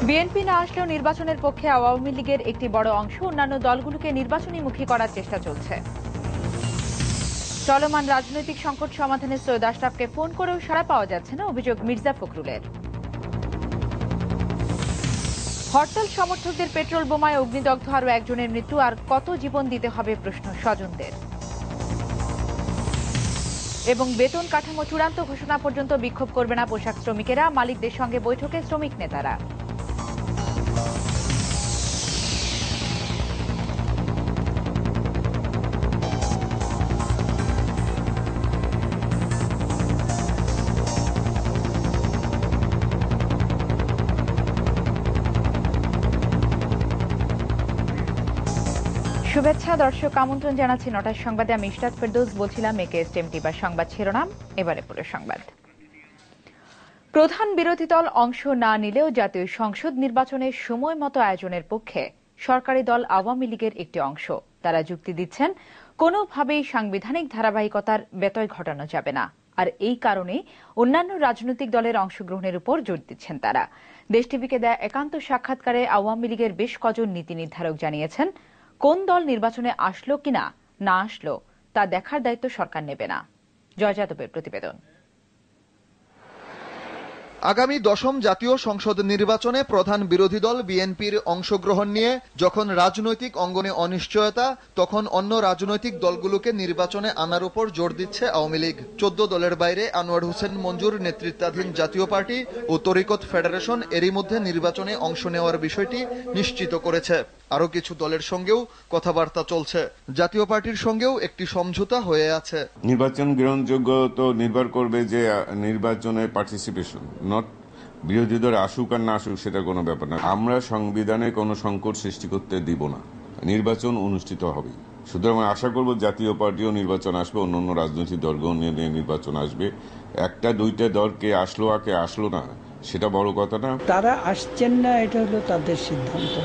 BNP না আসলেও নির্বাচনের পক্ষে আওয়ামী লীগের একটি বড় অংশ অন্যান্য দলগুলোকে নির্বাচনীমুখী করার চেষ্টা চলছে। চলমান রাজনৈতিক সংকট সমাধানে সৈয়দ আশরাফকে ফোন করেও সাড়া পাওয়া যাচ্ছে না, অভিযোগ মির্জা ফখরুলের। হরতাল সমর্থকদের পেট্রোল বোমায় অগ্নিদগ্ধ আরও একজনের মৃত্যু, আর কত জীবন দিতে হবে প্রশ্ন স্বজনদের। এবং বেতন কাঠামো চূড়ান্ত ঘোষণা পর্যন্ত বিক্ষোভ করবে না পোশাক শ্রমিকেরা, মালিকদের সঙ্গে বৈঠকে শ্রমিক নেতারা। শুভেচ্ছা দর্শক, আমন্ত্রণ জানাচ্ছি ৯টার সংবাদে। আমি ইশরাত ফেরদৌস বলছিলাম। একেএসটিএম সংবাদ শিরোনাম, এবারে পুরো সংবাদ। প্রধান বিরোধী দল অংশ না নিলেও জাতীয় সংসদ নির্বাচনের সময় মতো আয়োজনের পক্ষে সরকারি দল আওয়ামী লীগের একটি অংশ। তারা যুক্তি দিচ্ছেন, কোনোভাবেই সাংবিধানিক ধারাবাহিকতার ব্যত্যয় ঘটানো যাবে না, আর এই কারণেই অন্যান্য রাজনৈতিক দলের অংশগ্রহণের উপর জোর দিচ্ছেন তারা। দেশ টিভিকে দেয়া একান্ত সাক্ষাৎকারে আওয়ামী লীগের বেশ কজন নীতি নির্ধারক জানিয়েছেন, কোন দল নির্বাচনে আসলো কিনা না আসলো তা দেখার দায়িত্ব সরকার নেবে না। জয় যাদবের প্রতিবেদন। আগামী ১০ম জাতীয় সংসদ নির্বাচনে প্রধান বিরোধী দল বিএনপির অংশগ্রহণ নিয়ে যখন রাজনৈতিক অঙ্গনে অনিশ্চয়তা, তখন অন্য রাজনৈতিক দলগুলোকে নির্বাচনে আনার উপর জোর দিচ্ছে আওয়ামী লীগ। ১৪ দলের বাইরে আনোয়ার হোসেন মঞ্জুর নেতৃত্বাধীন জাতীয় পার্টি ও তরিকত ফেডারেশন এরই মধ্যে নির্বাচনে অংশ নেওয়ার বিষয়টি নিশ্চিত করেছে। আরও কিছু দলের সঙ্গেও কথাবার্তা চলছে। জাতীয় পার্টির সঙ্গেও একটি সমঝোতা হয়ে আছে। নির্বাচন গ্রহণযোগ্য তো নির্ভর করবে যে নির্বাচনে পার্টিসিপেশন, নট বিরোধী দল আসুক আর না আসুক সেটা কোনো ব্যাপার না। আমরা সংবিধানে কোনো সংকট সৃষ্টি করতে দিব না, নির্বাচন অনুষ্ঠিত হবে। সুতরাং আশা করব জাতীয় পার্টিও নির্বাচন আসবে, অন্যান্য রাজনৈতিক দলগুলো নিয়ে নির্বাচন আসবে। একটা দুইটা দল কে আসলো আর কে আসলো না সেটা বড় কথা না। তারা আসছেন না, এটা হলো তাদের সিদ্ধান্ত।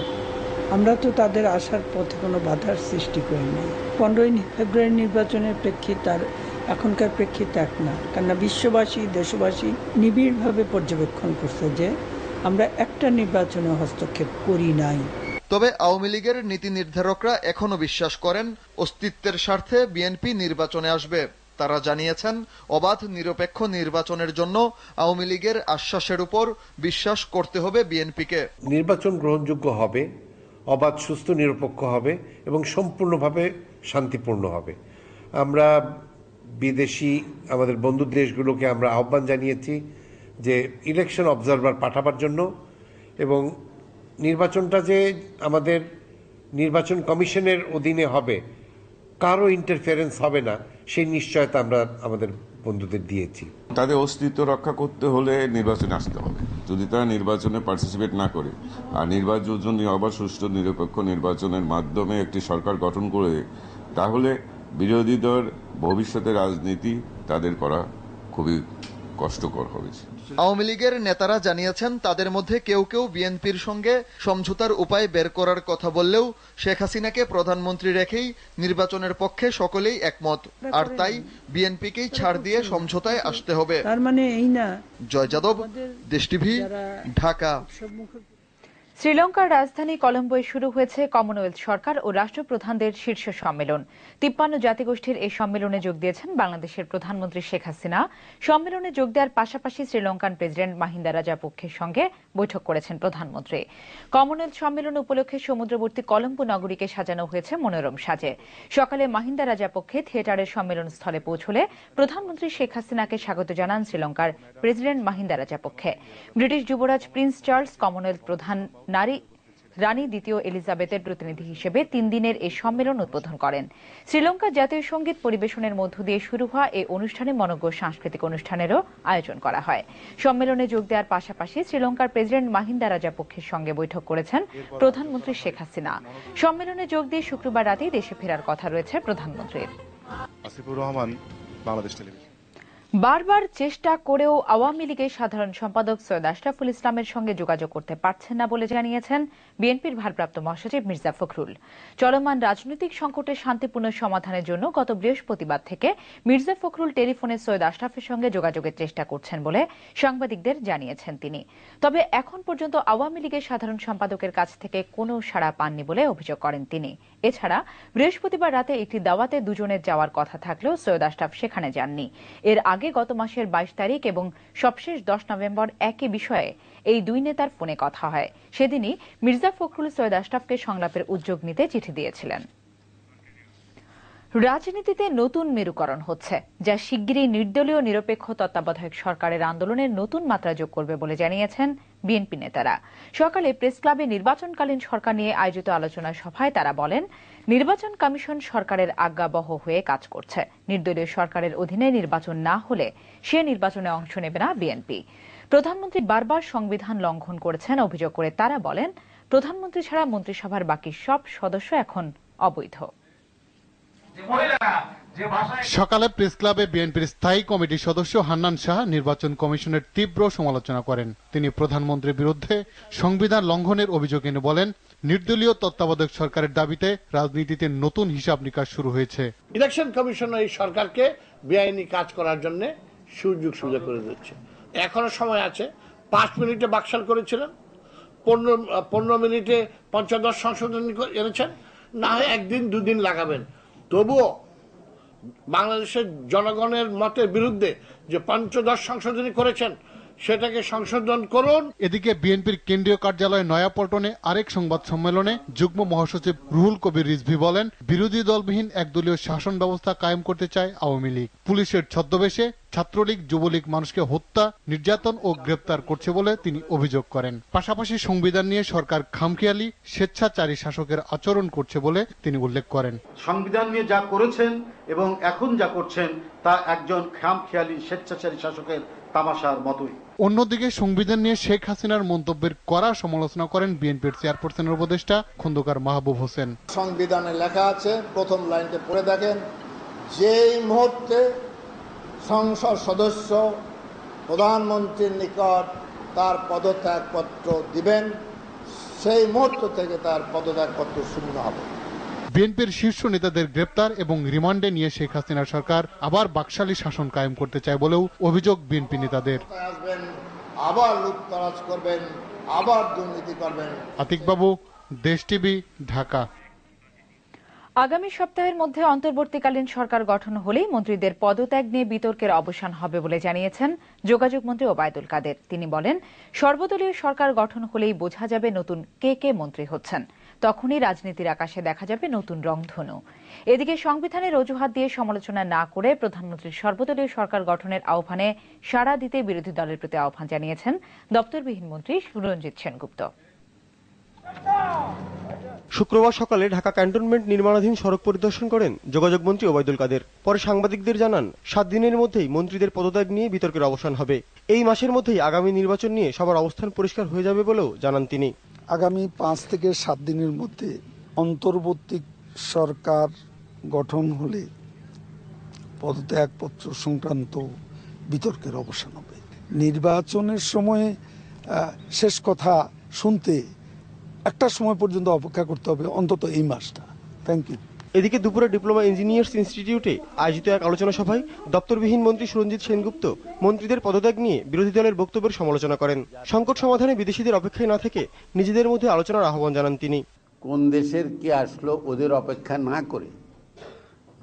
আমরা তো তাদের আসার পথে কোনো বাধার সৃষ্টি করি না। 15ই ফেব্রুয়ারি নির্বাচনের প্রেক্ষিত আর এখনকার প্রেক্ষিত এক না, কেননা বিশ্ববাসী দেশবাসী নিবিড়ভাবে পর্যবেক্ষণ করছে যে আমরা একটা নির্বাচনে হস্তক্ষেপ করি নাই। তবে আওয়ামী লীগের নীতি নির্ধারকরা এখনো বিশ্বাস করেন, অস্তিত্বের স্বার্থে বিএনপি নির্বাচনে আসবে। তারা জানিয়েছেন, অবাধ নিরপেক্ষ নির্বাচনের জন্য আওয়ামী লীগের আশ্বাসের উপর বিশ্বাস করতে হবে বিএনপিকে। নির্বাচন গ্রহণযোগ্য হবে, অবাধ সুস্থ নিরপেক্ষ হবে এবং সম্পূর্ণভাবে শান্তিপূর্ণ হবে। আমরা বিদেশি আমাদের বন্ধু দেশগুলোকে আমরা আহ্বান জানিয়েছি যে ইলেকশন অবজারভার পাঠাবার জন্য, এবং নির্বাচনটা যে আমাদের নির্বাচন কমিশনের অধীনে হবে, কারো ইন্টারফারেন্স হবে না, সেই নিশ্চয়তা আমরা আমাদের বন্ধুদের দিয়েছি। তাদের অস্তিত্ব রক্ষা করতে হলে নির্বাচনে আসতে হবে। যদি তারা নির্বাচনে পার্টিসিপেট না করে আর নির্বাচন আবার সুষ্ঠু নিরপেক্ষ নির্বাচনের মাধ্যমে একটি সরকার গঠন করে, তাহলে বিরোধী দল ভবিষ্যতে রাজনীতি তাদের করা খুবই কষ্টকর হবে। আওয়ামী লীগের নেতারা জানিয়েছেন, তাদের মধ্যে কেউ কেউ বিএনপির সঙ্গে সমঝোতার উপায় বের করার কথা বললেও শেখ হাসিনাকে প্রধানমন্ত্রী রেখেই নির্বাচনের পক্ষে সকলেই একমত, আর তাই বিএনপিকেই ছাড় দিয়ে সমঝোতায় আসতে হবে। তার মানে এই না। জয় যাদব, দেশ টিভি, ঢাকা। শ্রীলঙ্কার রাজধানী কলম্বোয় শুরু হয়েছে কমনওয়েলথ সরকার ও রাষ্ট্রপ্রধানদের শীর্ষ সম্মেলন। 53 জাতিগোষ্ঠীর এই সম্মেলনে যোগ দিয়েছেন বাংলাদেশের প্রধানমন্ত্রী শেখ হাসিনা। সম্মেলনে যোগ দেওয়ার পাশাপাশি শ্রীলঙ্কান প্রেসিডেন্ট মাহিন্দা রাজাপক্ষের সঙ্গে বৈঠক করেছেন প্রধানমন্ত্রী। কমনওয়েলথ সম্মেলন উপলক্ষে সমুদ্রবর্তী কলম্বো নগরীকে সাজানো হয়েছে মনোরম সাজে। সকালে মাহিন্দা রাজাপক্ষে থিয়েটারের সম্মেলন স্থলে পৌঁছলে প্রধানমন্ত্রী শেখ হাসিনাকে স্বাগত জানান শ্রীলঙ্কার প্রেসিডেন্ট মাহিন্দা রাজাপক্ষে। ব্রিটিশ যুবরাজ প্রিন্স চার্লস কমনওয়েলথ প্রধান রানী দ্বিতীয় এলিজাবেথের প্রতিনিধি হিসেবে 3 দিনের এই সম্মেলন উদ্বোধন করেন। শ্রীলঙ্কার জাতীয় সঙ্গীত পরিবেশনের মধ্য দিয়ে শুরু হওয়া এই অনুষ্ঠানে মনোজ্ঞ সাংস্কৃতিক অনুষ্ঠানেরও আয়োজন করা হয়। সম্মেলনে যোগ দেওয়ার পাশাপাশি শ্রীলঙ্কার প্রেসিডেন্ট মাহিন্দা রাজাপক্ষের সঙ্গে বৈঠক করেছেন প্রধানমন্ত্রী শেখ হাসিনা। সম্মেলনে যোগ দিয়ে শুক্রবার রাতেই দেশে ফেরার কথা রয়েছে প্রধানমন্ত্রীর। আসিফুর রহমান, বাংলাদেশ টেলিভিশন। বারবার চেষ্টা করেও আওয়ামী লীগের সাধারণ সম্পাদক সৈয়দ আশরাফুল ইসলামের সঙ্গে যোগাযোগ করতে পারছেন না বলে জানিয়েছেন বিএনপির ভারপ্রাপ্ত মহাসচিব মির্জা ফখরুল। চলমান রাজনৈতিক সংকটের শান্তিপূর্ণ সমাধানের জন্য গত বৃহস্পতিবার থেকে মির্জা ফখরুল টেলিফোনে সৈয়দ আশরাফের সঙ্গে যোগাযোগের চেষ্টা করছেন বলে সাংবাদিকদের জানিয়েছেন তিনি। তবে এখন পর্যন্ত আওয়ামী লীগের সাধারণ সম্পাদকের কাছ থেকে কোনো সাড়া পাননি বলে অভিযোগ করেন তিনি। এছাড়া বৃহস্পতিবার রাতে একটি দাওয়াতে দুজনের যাওয়ার কথা থাকলেও সৈয়দ আশরাফ সেখানে যাননি। এর আগে গত মাসের 22 তারিখ এবং সবশেষ 10 নভেম্বর একই বিষয়ে এই দুই নেতার ফোনে কথা হয়। সেদিনই মির্জা ফখরুল সৈয়দ আশরাফকে সংলাপের উদ্যোগ নিতে চিঠি দিয়েছিলেন। রাজনীতিতে নতুন মেরুকরণ হচ্ছে, যা শিগগিরই নির্দলীয় নিরপেক্ষ তত্ত্বাবধায়ক সরকারের আন্দোলনের নতুন মাত্রা যোগ করবে বলে জানিয়েছেন বিএনপি নেতারা। সকালে প্রেস ক্লাবে নির্বাচনকালীন সরকার নিয়ে আয়োজিত আলোচনা সভায় তারা বলেন, নির্বাচন কমিশন সরকারের আজ্ঞাবহ হয়ে কাজ করছে। নির্দলীয় সরকারের অধীনে নির্বাচন না হলে সে নির্বাচনে অংশ নেবে না বিএনপি। প্রধানমন্ত্রী বারবার সংবিধান লঙ্ঘন করেছেন অভিযোগ করে তারা বলেন, প্রধানমন্ত্রী ছাড়া মন্ত্রিসভার বাকি সব সদস্য এখন অবৈধ। সকালে প্রেস ক্লাবে বিএনপির স্থায়ী কমিটির সদস্য হান্নান শাহ নির্বাচন কমিশনের তীব্র সমালোচনা করেন। তিনি প্রধানমন্ত্রীর বিরুদ্ধে সংবিধান লঙ্ঘনের অভিযোগ এনে বলেন, নির্দলীয় তত্ত্বাবধায়ক সরকারের দাবিতে রাজনীতিতে নতুন হিসাব নিকাশ শুরু হয়েছে। ইলেকশন কমিশন এই সরকারকে বেআইনি কাজ করার জন্য সুযোগ সুবিধা করে দিচ্ছে। এখনো সময় আছে। 5 মিনিটে বাকশাল করেছিলেন, 15 মিনিটে পঞ্চদশ সংশোধনী এনেছেন, না হয় 1 দিন 2 দিন লাগাবেন। তবুও বাংলাদেশের জনগণের মতের বিরুদ্ধে যে পঞ্চদশ সংশোধনী করেছেন সেটাকে সংশোধন করুন। এদিকে বিএনপির কেন্দ্রীয় কার্যালয় নয়াপল্টনে আরেক সংবাদ সম্মেলনে যুগ্ম মহাসচিব রুহুল কবির রিজভী বলেন, বিরোধী দলবিহীন একদলীয় শাসন ব্যবস্থা কায়েম করতে চায় আওয়ামী লীগ। পুলিশের ছদ্মবেশে ছাত্রলীগ যুবলীগ মানুষকে হত্যা, নির্যাতন ও গ্রেপ্তার করছে বলে তিনি অভিযোগ করেন। পাশাপাশি সংবিধান নিয়ে সরকার খামখেয়ালি স্বেচ্ছাচারী শাসকের আচরণ করছে বলে তিনি উল্লেখ করেন। সংবিধান নিয়ে যা করেছেন এবং এখন যা করছেন তা একজন খামখেয়ালি স্বেচ্ছাচারী শাসকের তামাশার মতোই। অন্যদিকে সংবিধান নিয়ে শেখ হাসিনার মন্তব্যের কড়া সমালোচনা করেন বিএনপির চেয়ারপারসনের উপদেষ্টা খন্দকার মাহবুব হোসেন। সংবিধানে লেখা আছে, প্রথম লাইনটা পড়ে দেখেন, যেই মুহূর্তে সংসদ সদস্য প্রধানমন্ত্রীর নিকট তার পদত্যাগপত্র দিবেন, সেই মুহূর্ত থেকে তার পদত্যাগপত্র শূন্য হবে। বিএনপির শীর্ষ নেতাদের গ্রেপ্তার এবং রিমান্ডে নিয়ে শেখ হাসিনা সরকার আবার বাকশালী শাসন কায়েম করতে চায় বলেও অভিযোগ বিএনপি নেতাদের। আসবেন, আবার লুটতরাজ করবেন, আবার দুর্নীতি করবেন। আতিক বাবু, দেশ টিভি, ঢাকা। আগামী সপ্তাহের মধ্যে অন্তর্বর্তীকালীন সরকার গঠন হলেই মন্ত্রীদের পদত্যাগ নিয়ে বিতর্কের অবসান হবে বলে জানিয়েছেন যোগাযোগ মন্ত্রী ওবায়দুল কাদের। তিনি বলেন, সর্বদলীয় সরকার গঠন হলেই বোঝা যাবে নতুন কে কে মন্ত্রী হচ্ছেন, তখনই রাজনীতির আকাশে দেখা যাবে নতুন রংধনু। এদিকে সংবিধানের অজুহাত দিয়ে সমালোচনা না করে প্রধানমন্ত্রীর সর্বদলীয় সরকার গঠনের আহ্বানে সাড়া দিতে বিরোধী দলের প্রতি আহ্বান জানিয়েছেন দপ্তরবিহীন মন্ত্রী সুরঞ্জিত সেনগুপ্ত। শুক্রবার সকালে ঢাকা ক্যান্টনমেন্ট নির্মাণাধীন সড়ক পরিদর্শন করেন যোগাযোগ মন্ত্রী ওবায়দুল কাদের। পরে সাংবাদিকদের জানান, 7 দিনের মধ্যেই মন্ত্রীদের পদত্যাগ নিয়ে বিতর্কের অবসান হবে। এই মাসের মধ্যেই আগামী নির্বাচন নিয়ে সবার অবস্থান পরিষ্কার হয়ে যাবে বলেও জানান তিনি। আগামী 5 থেকে 7 দিনের মধ্যে অন্তর্বর্তী সরকার গঠন হলে পদত্যাগপত্র সংক্রান্ত বিতর্কের অবসান হবে। নির্বাচনের সময়ে শেষ কথা শুনতে একটা সময় পর্যন্ত অপেক্ষা করতে হবে, অন্তত এই মাসটা। Thank you. এদিকে দুপুরে ডিপ্লোমা ইঞ্জিনিয়ার্স ইনস্টিটিউটে আয়োজিত এক আলোচনা সভায় দপ্তরবিহীন মন্ত্রী সুরঞ্জিত সেনগুপ্ত মন্ত্রীদের পদত্যাগ নিয়ে বিরোধী দলের বক্তব্যের সমালোচনা করেন। সংকট সমাধানে বিদেশিদের অপেক্ষায় না থেকে নিজেদের মধ্যে আলোচনার আহ্বান জানান তিনি। কোন দেশের কে আসলো ওদের অপেক্ষা না করে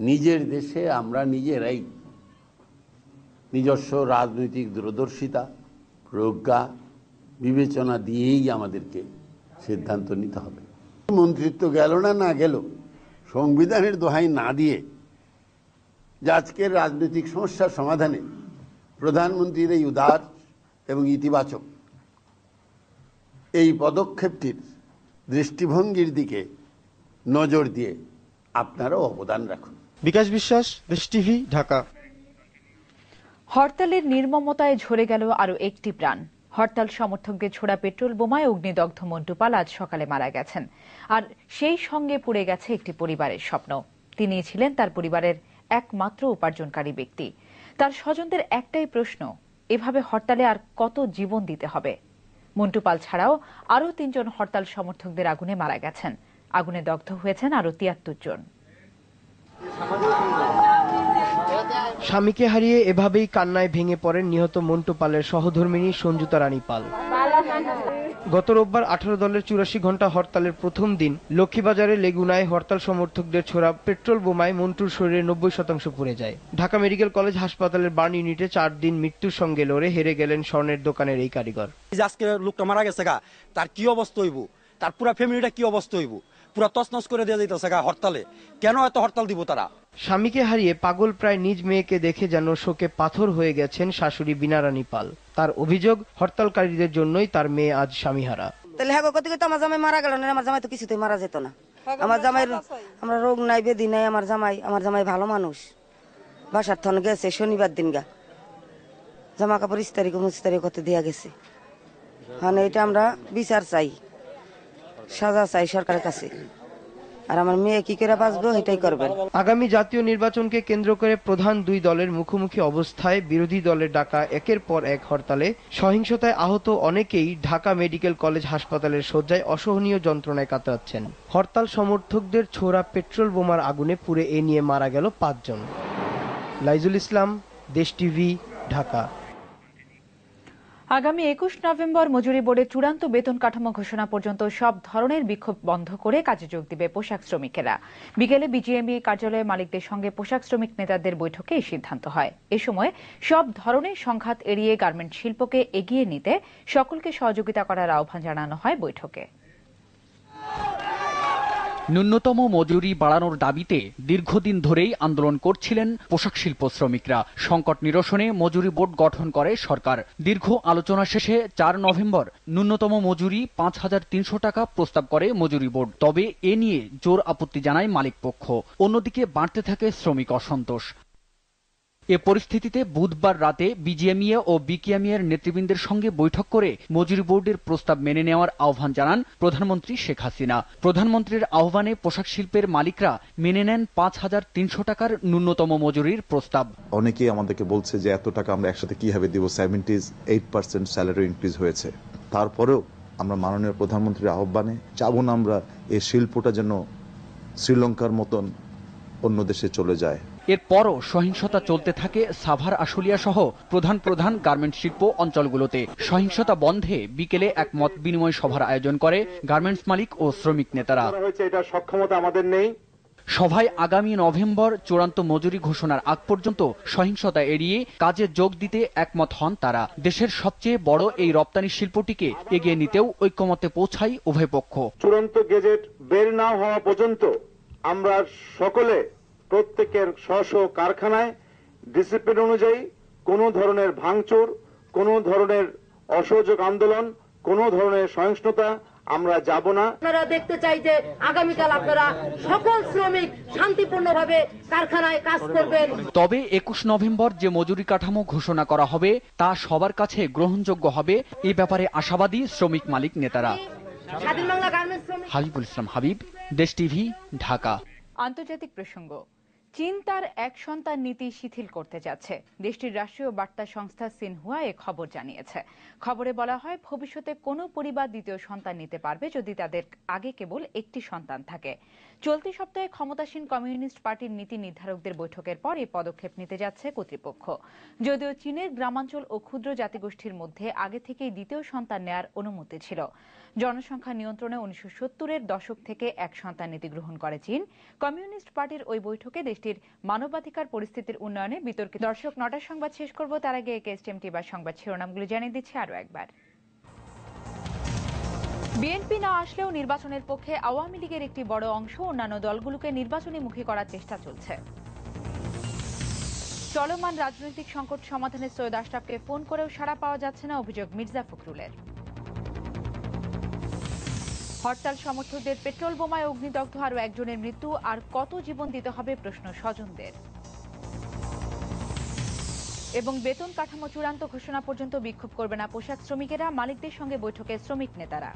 নিজের দেশে আমরা নিজেরাই নিজস্ব রাজনৈতিক দূরদর্শিতা, প্রজ্ঞা, বিবেচনা দিয়েই আমাদেরকে সিদ্ধান্ত নিতে হবে। মন্ত্রিত্ব গেল না গেল, সংবিধানের দোহাই না দিয়ে যে আজকের রাজনৈতিক সমস্যার সমাধানে প্রধানমন্ত্রীর এই উদার এবং ইতিবাচক এই পদক্ষেপটির দৃষ্টিভঙ্গির দিকে নজর দিয়ে আপনারাও অবদান রাখুন। বিকাশ বিশ্বাস, দেশ টিভি, ঢাকা। হরতালের নির্মমতায় ঝরে গেল আরো একটি প্রাণ। হরতাল সমর্থকদের ছোড়া পেট্রোল বোমায় অগ্নিদগ্ধ মন্টু পাল আজ সকালে মারা গেছেন। আর সেই সঙ্গে পুড়ে গেছে একটি পরিবারের স্বপ্ন। তিনি ছিলেন তার পরিবারের একমাত্র উপার্জনকারী ব্যক্তি। তার স্বজনদের একটাই প্রশ্ন, এভাবে হরতালে আর কত জীবন দিতে হবে? মন্টু পাল ছাড়াও আরও 3 জন হরতাল সমর্থকদের আগুনে মারা গেছেন। আগুনে দগ্ধ হয়েছেন আরও 73 জন। স্বামীকে হারিয়ে এভাবেই কান্নায় ভেঙে পড়েন নিহত মন্টু পালের সহধর্মিণী সঞ্জুতা রানী পাল। গত রোববার 18 দলের 84 ঘন্টা হরতালের প্রথম দিন লক্ষ্মীবাজারের লেগুনায় হরতাল সমর্থকদের ছোড়া পেট্রোল বোমায় মন্টুর শরীরে 90% পুড়ে যায়। ঢাকা মেডিকেল কলেজ হাসপাতালের বার্ন ইউনিটে 4 দিন মৃত্যুর সঙ্গে লড়ে হেরে গেলেন স্বর্ণের দোকানের এই কারিগর। আজকে লোকটা মারা গেছে গা, তার কি অবস্থা হইব, তার পুরা ফ্যামিলিটা কি অবস্থা হইব, পুরা তছনছ করে দেওয়া যাইতেছে গা হরতালে। কেন এত হরতাল দিব তারা? স্বামীকে হারিয়ে পাগল প্রায় নিজ মেয়েকে দেখে যেন শোকে পাথর হয়ে গেছেন শাশুড়ি বীণা রানী পাল। তার অভিযোগ, হরতালকারীদের জন্যই তার মেয়ে আজ স্বামীহারা। তাহলে হ্যাঁ কত তো আমার জামাই মারা গেল না, আমার জামাই তো কিছুতেই মারা যেত না। আমার জামাই, আমরা রোগ নাই বেদি নাই, আমার জামাই ভালো মানুষ। বাসার থন গেছে শনিবার দিন গা, জামা কাপড় ইস্তারি কত দেয়া গেছে। মানে এটা আমরা বিচার চাই, সাজা চাই সরকারের কাছে। আর আমার মেয়ে কি করে বাঁচবো এটাই করবেন। আগামী জাতীয় নির্বাচনকে কেন্দ্র করে প্রধান দুই দলের মুখোমুখি অবস্থায় বিরোধী দলের ডাকা একের পর এক হরতালে সহিংসতায় আহত অনেকেই ঢাকা মেডিকেল কলেজ হাসপাতালের শয্যায় অসহনীয় যন্ত্রণায় কাতরাচ্ছেন। হরতাল সমর্থকদের ছোড়া পেট্রোল বোমার আগুনে পুড়ে এ নিয়ে মারা গেল 5 জন। লাইজুল ইসলাম, দেশ টিভি, ঢাকা। আগামী 21 নভেম্বর মজুরি বোর্ডের চূড়ান্ত বেতন কাঠামো ঘোষণা পর্যন্ত সব ধরনের বিক্ষোভ বন্ধ করে কাজে যোগ দিবে পোশাক শ্রমিকেরা। বিকেলে বিজিএমইএ কার্যালয়ে মালিকদের সঙ্গে পোশাক শ্রমিক নেতাদের বৈঠকে এই সিদ্ধান্ত হয়। এ সময় সব ধরনের সংঘাত এড়িয়ে গার্মেন্ট শিল্পকে এগিয়ে নিতে সকলকে সহযোগিতা করার আহ্বান জানানো হয় বৈঠকে। ন্যূনতম মজুরি বাড়ানোর দাবিতে দীর্ঘদিন ধরেই আন্দোলন করছিলেন পোশাক শিল্প শ্রমিকরা। সংকট নিরসনে মজুরি বোর্ড গঠন করে সরকার। দীর্ঘ আলোচনা শেষে 4 নভেম্বর ন্যূনতম মজুরি 5,300 টাকা প্রস্তাব করে মজুরি বোর্ড। তবে এ নিয়ে জোর আপত্তি জানায় মালিক পক্ষ। অন্যদিকে বাড়তে থাকে শ্রমিক অসন্তোষ। এ পরিস্থিতিতে বুধবার রাতে বিজিএমইএ ও বিকেএমইএর নেতৃবৃন্দের সঙ্গে বৈঠক করে মজুরি বোর্ডের প্রস্তাব মেনে নেওয়ার আহ্বান জানান প্রধানমন্ত্রী শেখ হাসিনা। প্রধানমন্ত্রীর আহ্বানে পোশাক শিল্পের মালিকরা মেনে নেন 5,300 টাকার ন্যূনতম মজুরির প্রস্তাব। অনেকেই আমাদেরকে বলছে যে এত টাকা আমরা একসাথে কিভাবে দিব, 78% স্যালারি ইনক্রিজ হয়েছে। তারপরেও আমরা মাননীয় প্রধানমন্ত্রীর আহ্বানে যাব না আমরা এই শিল্পটা যেন শ্রীলঙ্কার মতন অন্য দেশে চলে যায়। এরপরও সহিংসতা চলতে থাকে সাভার, আশুলিয়া সহ প্রধান গার্মেন্টস শিল্প অঞ্চলগুলোতে। সহিংসতা বন্ধে বিকেলে এক মত বিনিময় সভার আয়োজন করে গার্মেন্টস মালিক ও শ্রমিক নেতারা। এটা সক্ষমতা আমাদের নেই। সভায় আগামী নভেম্বর চূড়ান্ত মজুরি ঘোষণার আগ পর্যন্ত সহিংসতা এড়িয়ে কাজে যোগ দিতে একমত হন তারা। দেশের সবচেয়ে বড় এই রপ্তানি শিল্পটিকে এগিয়ে নিতেও ঐক্যমতে পৌঁছায় উভয় পক্ষ। চূড়ান্ত গেজেট বের না হওয়া পর্যন্ত আমরা সকলে প্রত্যেকের স্ব কারখানায় ডিসিপ্লিন অনুযায়ী কোনো ধরনের ভাঙচুর, কোনো ধরনের অসহযোগ আন্দোলন, কোনো ধরনের সহিংসতা আমরা যাব না। আপনারা দেখতে চাই যে আগামীকাল আপনারা সকল শ্রমিক শান্তিপূর্ণভাবে কারখানায় কাজ করবেন। তবে 21 নভেম্বর যে মজুরি কাঠামো ঘোষণা করা হবে তা সবার কাছে গ্রহণযোগ্য হবে, এই ব্যাপারে আশাবাদী শ্রমিক মালিক নেতারা। হাবিবুল ইসলাম হাবিব, দেশ টিভি, ঢাকা। আন্তর্জাতিক প্রসঙ্গ। চীন তার এক সন্তান নীতি শিথিল করতে যাচ্ছে। দেশটির রাষ্ট্রীয় বার্তা সংস্থা সিনহুয়া এ খবর জানিয়েছে। খবরে বলা হয়, ভবিষ্যতে কোনো পরিবার দ্বিতীয় সন্তান নিতে পারবে যদি তাদের আগে কেবল একটি সন্তান থাকে। চলতি সপ্তাহে ক্ষমতাসীন কমিউনিস্ট পার্টির নীতি নির্ধারকদের বৈঠকের পর এই পদক্ষেপ নিতে যাচ্ছে কর্তৃপক্ষ। যদিও চীনের গ্রামাঞ্চল ও ক্ষুদ্র জাতিগোষ্ঠীর মধ্যে আগে থেকেই দ্বিতীয় সন্তান নেয়ার অনুমতি ছিল। জনসংখ্যা নিয়ন্ত্রণে 1970-এর দশক থেকে এক সন্তান নীতি গ্রহণ করে চীন। কমিউনিস্ট পার্টির ওই বৈঠকে দেশটির মানবাধিকার পরিস্থিতির উন্নয়নে বিতর্কিত। দর্শক, 9টার সংবাদ শেষ করব, তার আগে একেএসটিএমটি বা সংবাদ শিরোনামগুলি জানিয়ে দিচ্ছি আরও একবার। বিএনপি না আসলেও নির্বাচনের পক্ষে আওয়ামী লীগের একটি বড় অংশ অন্যান্য দলগুলোকে নির্বাচনীমুখী করার চেষ্টা চলছে। চলমান রাজনৈতিক সংকট সমাধানে সৈয়দ আশরাফকে ফোন করেও সাড়া পাওয়া যাচ্ছে না, অভিযোগ মির্জা ফখরুলের। হরতাল সমর্থকদের পেট্রোল বোমায় অগ্নিদগ্ধ আরও একজনের মৃত্যু, আর কত জীবন দিতে হবে প্রশ্ন স্বজনদের। এবং বেতন কাঠামো চূড়ান্ত ঘোষণা পর্যন্ত বিক্ষোভ করবে না পোশাক শ্রমিকেরা, মালিকদের সঙ্গে বৈঠকে শ্রমিক নেতারা।